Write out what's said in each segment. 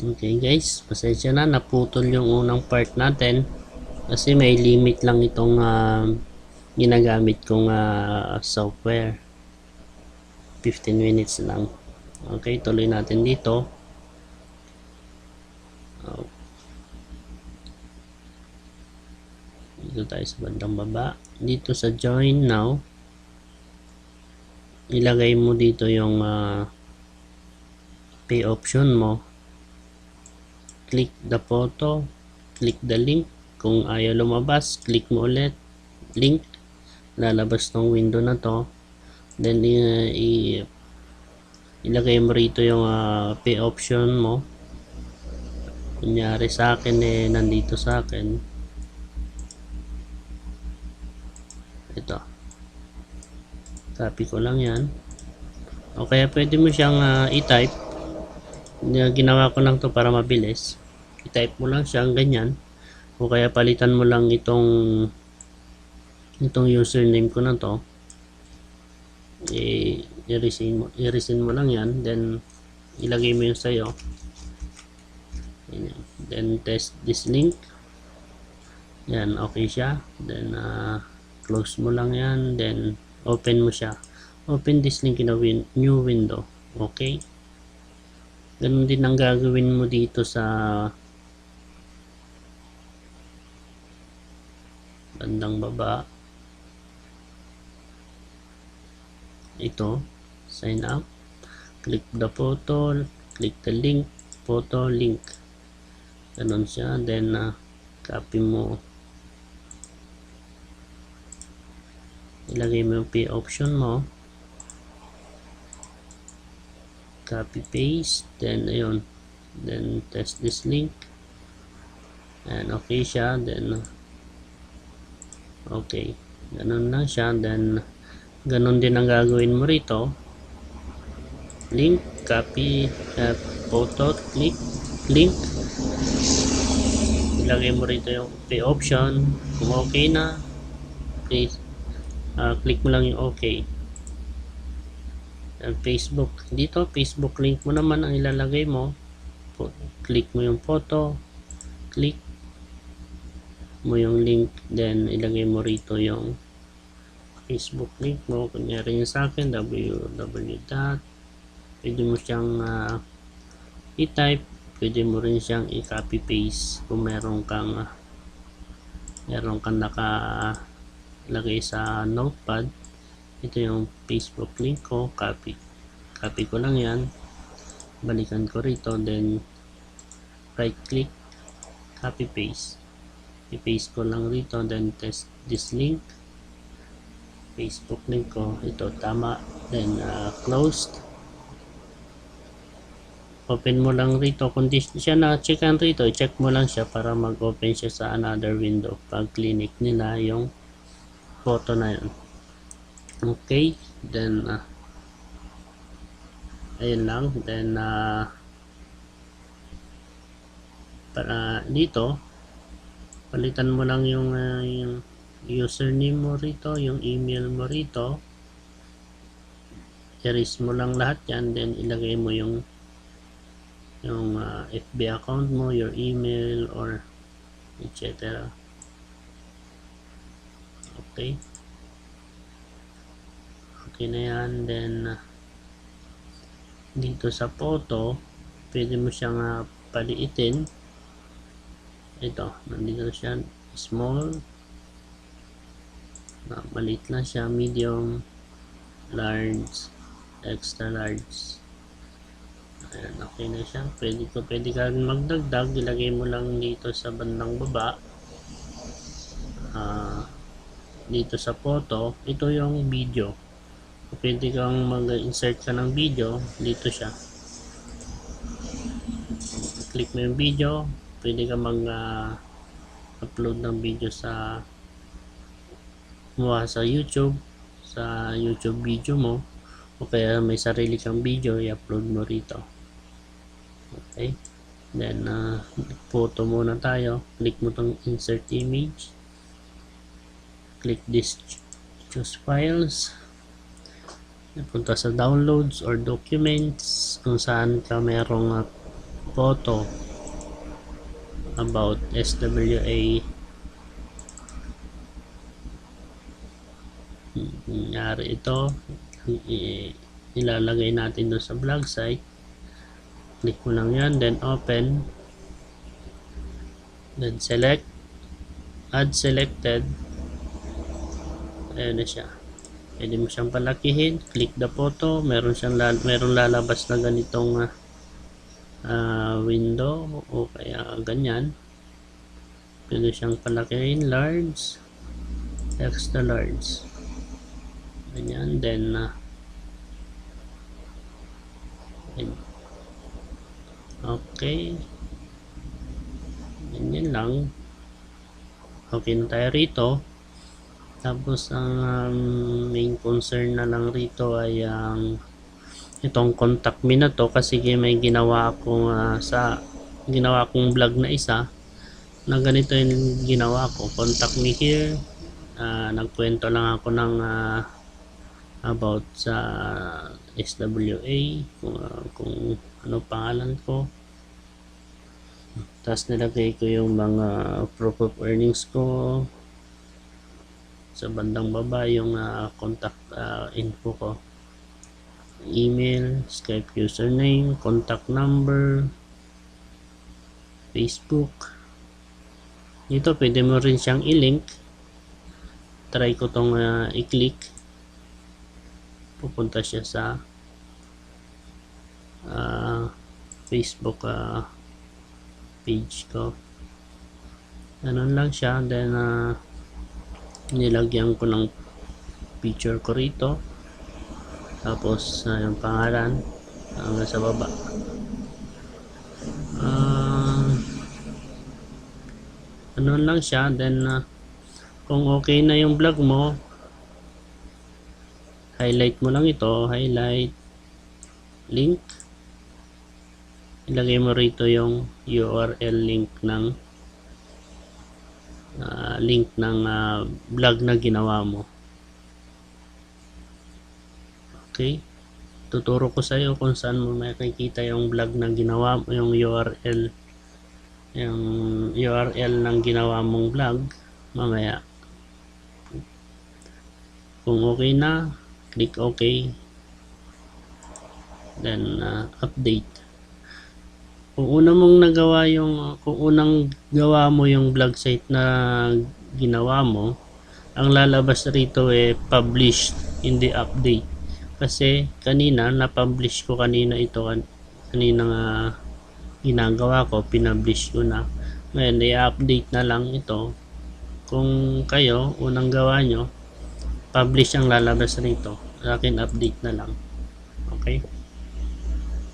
Okay guys, pasensya na, naputol yung unang part natin kasi may limit lang itong ginagamit kong software. 15 minutes lang. Okay, tuloy natin dito. Dito tayo sa bandang baba. Dito sa join now, ilagay mo dito yung pay option mo. Click the photo, click the link. Kung ayaw lumabas, click mo ulit link, lalabas tong window na to. Then ilagay mo rito yung pay option mo. Kunyari sa akin nandito sa akin ito, copy ko lang yan, o kaya pwede mo siyang i-type. Ginawa ko lang to para mabilis. I-type mo lang siyang ganyan, o kaya palitan mo lang itong username ko na to, i-resign mo lang yan, then ilagay mo yung sayo. Then test this link, yan, okay siya. Then close mo lang yan, then open mo siya. Open this link in a new window. Okay, ganun din ang gagawin mo dito sa bandang baba. Ito, sign up, click the photo, click the link, photo, link, ganun siya. Then copy mo, ilagay mo yung pay option mo, copy paste, then ayun, then test this link, and okay siya. Then okay, ganun lang siya. Then ganun din ang gagawin mo rito, link, copy, photo, click, link, ilagay mo rito yung pay option. Kung okay na, please click mo lang yung okay. And Facebook, dito Facebook link mo naman ang ilalagay mo. Click mo yung photo, click mo yung link, then ilagay mo rito yung Facebook link mo. Kunyari yung sa akin, www. Pwede mo siyang i-type, pwede mo rin siyang i-copy paste kung meron kang nakalagay sa notepad. Ito yung Facebook link ko, copy ko lang yan, balikan ko rito, then right click, copy paste, i-paste ko lang rito, then test this link, Facebook link ko, ito tama, then closed. Open mo lang rito, kung di siya na-checkan rito, i-check mo lang siya para mag-open siya sa another window pag clinic nila yung photo na yun. Okay, then ayun lang. Then para dito, palitan mo lang yung username mo rito, yung email mo rito, erase mo lang lahat yan, then ilagay mo yung FB account mo, your email, or etc. Okay, okay na yan. Then dito sa photo, pwede mo siyang paliitin. Ito, nandito siya, small, maliit lang siya, medium, large, extra large. Ayan, okay na siya. Pwede ka magdagdag, ilagay mo lang dito sa bandang baba. Dito sa photo, ito yung video. Pwede kang mag-insert ka ng video, dito siya. Click mo yung video, pwede ka mag-upload ng video sa YouTube, sa YouTube video mo, o kaya may sarili kang video, i-upload mo rito. Okay, then photo muna tayo. Click mo tong insert image, click this choose files, punta sa downloads or documents kung saan ka merong photo about SWA. Nangyari ito, ilalagay natin doon sa blog site. Click mo lang yan, then open, then select, add selected. Ayan na siya. Pwede mo siyang palakihin, click the photo, meron lalabas na ganitong window o kaya ganyan. Pwede siyang palakihin, large, extra large, ganyan. Then okay, ganyan lang. Okay na tayo rito. Tapos ang main concern na lang rito ay ang itong contact me na to, kasi may ginawa akong vlog na isa na ganito yung ginawa ko. Contact me here. Nagkwento lang ako ng about sa SWA, kung ano pangalan ko. Tapos nilagay ko yung mga proof of earnings ko. Sa bandang baba yung contact info ko, email, Skype username, contact number, Facebook. Dito pwede mo rin siyang i-link. Try ko tong i-click, pupunta siya sa Facebook page ko. Ganun lang siya. Then nilagyan ko ng picture ko rito, tapos yung pangalan hanggang sa baba. Ano lang siya. Then kung okay na yung vlog mo, highlight mo lang ito, highlight, link, ilagay mo rito yung URL link ng vlog na ginawa mo. Okay, tuturo ko sa iyo kung saan mo makikita yung vlog na ginawa mo, yung URL ng ginawa mong vlog mamaya. Kung okay na, click OK, then update. Kung unang gawa mo yung vlog site na ginawa mo, ang lalabas rito published, hindi update. Kasi kanina na-publish ko ito, kanina ginagawa ko, pinablish ko na. Ngayon i-update na lang ito. Kung kayo unang gawa nyo, publish ang lalabas rito. Sa akin update na lang. Okay,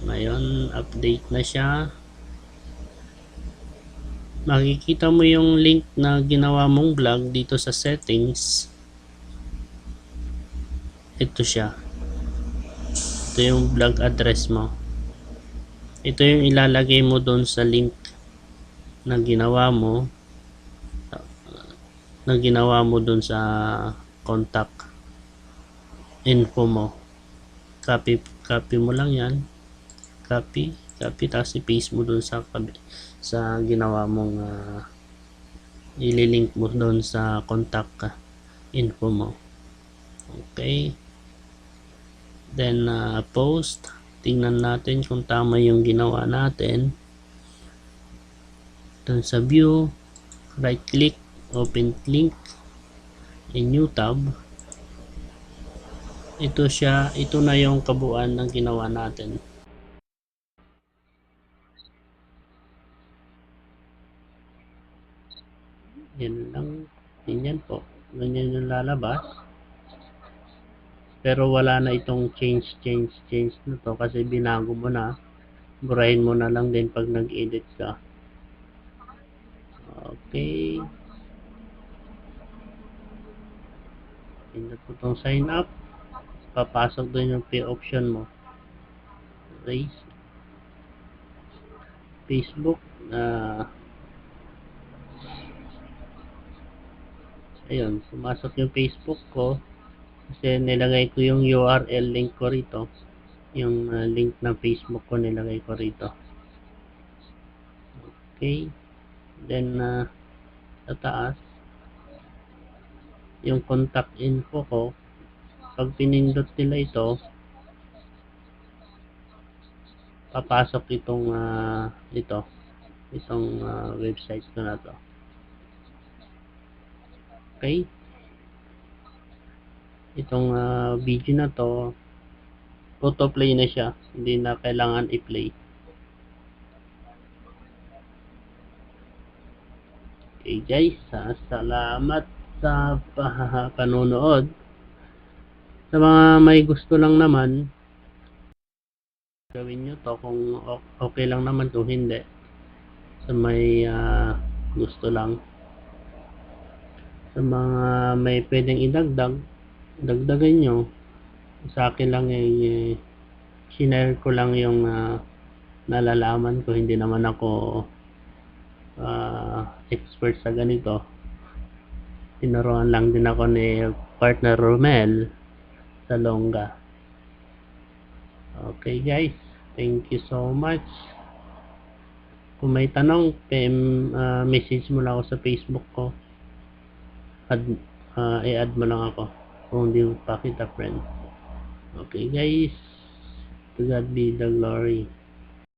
ngayon update na siya. Makikita mo yung link na ginawa mong vlog dito sa settings. Ito siya, ito yung vlog address mo. Ito yung ilalagay mo doon sa link na ginawa mo doon sa contact info mo. Copy mo lang yan, copy tapos i-paste mo doon sa ginawa mong ililink mo doon sa contact info mo. Okay, then post, tingnan natin kung tama yung ginawa natin. Doon sa view, right click, open link in new tab. Ito na yung kabuuan ng ginawa natin. Yan lang, ganyan po, ganyan yung lalabas. Pero wala na itong change na to kasi binago mo na. Burahin mo na lang din pag nag-edit ka. Okay, pindot mo itong sign up, papasok doon yung pay option mo. Raise Facebook, ayun, pumasok yung Facebook ko kasi nilagay ko yung URL link ko rito, yung link ng Facebook ko nilagay ko rito. Okay, then sa taas yung contact info ko, pag pinindot nila ito, papasok itong website ko na to. Okay, itong video na to, autoplay na siya, hindi na kailangan i-play. Okay guys, salamat sa panonood. Sa mga may gusto lang naman, gawin nyo to kung okay lang naman, kung hindi, sa may gusto lang. Sa mga may pwedeng idagdag, dagdagan nyo. Sa akin lang share ko lang yung nalalaman ko, hindi naman ako expert sa ganito. Tinuruan lang din ako ni partner Romel sa Longga. Okay guys, thank you so much. Kung may tanong, message mo lang ako sa Facebook ko. I-add mo lang ako kung hindi pa kita friend. Okay guys, to God be the glory.